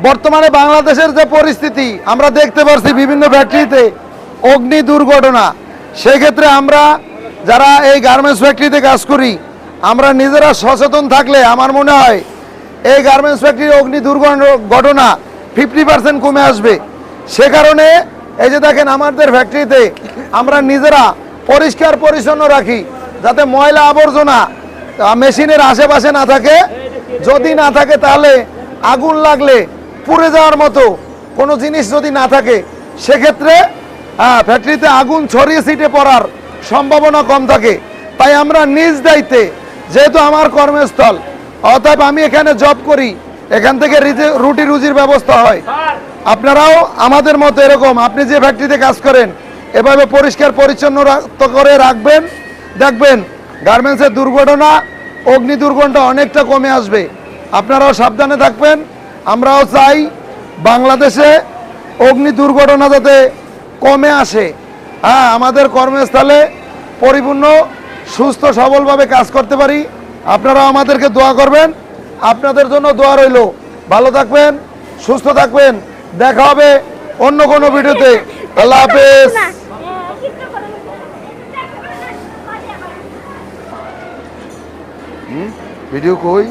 বর্তমানে বাংলাদেশের যে পরিস্থিতি আমরা দেখতে পাচ্ছি বিভিন্ন ফ্যাক্টরিতে অগ্নি দুর্ঘটনা, সেক্ষেত্রে আমরা যারা এই গার্মেন্টস ফ্যাক্টরিতে কাজ করি আমরা নিজেরা সচেতন থাকলে আমার মনে হয় এই গার্মেন্টস ফ্যাক্টরির অগ্নি দুর্ঘটনা 50% কমে আসবে। সে কারণে এই যে দেখেন আমাদের ফ্যাক্টরিতে আমরা নিজেরা পরিষ্কার পরিচ্ছন্ন রাখি, যাতে ময়লা আবর্জনা মেশিনের আশেপাশে না থাকে। যদি না থাকে তাহলে আগুন লাগলে পুড়ে যাওয়ার মতো কোনো জিনিস যদি না থাকে সেক্ষেত্রে ফ্যাক্টরিতে আগুন ছড়িয়ে ছিটে পড়ার সম্ভাবনা কম থাকে। তাই আমরা নিজ দায়িত্বে, যেহেতু আমার কর্মস্থল, অতএব আমি এখানে জব করি, এখান থেকে রুটি রুজির ব্যবস্থা হয়। আপনারাও আমাদের মতো এরকম আপনি যে ফ্যাক্টরিতে কাজ করেন এভাবে পরিষ্কার পরিচ্ছন্ন করে রাখবেন, দেখবেন গার্মেন্টসের দুর্ঘটনা অগ্নি দুর্ঘটনা অনেকটা কমে আসবে। আপনারাও সাবধানে থাকবেন। আমরাও চাই বাংলাদেশে অগ্নি দুর্ঘটনা যাতে কমে আসে, আমাদের কর্মস্থলে পরিপূর্ণ সুস্থ সবলভাবে কাজ করতে পারি। আপনারাও আমাদেরকে দোয়া করবেন, আপনাদের জন্য দোয়া রইল। ভালো থাকবেন, সুস্থ থাকবেন, দেখা হবে অন্য কোনো ভিডিওতে। আল্লাহ হাফেজ। ভিডিও কই?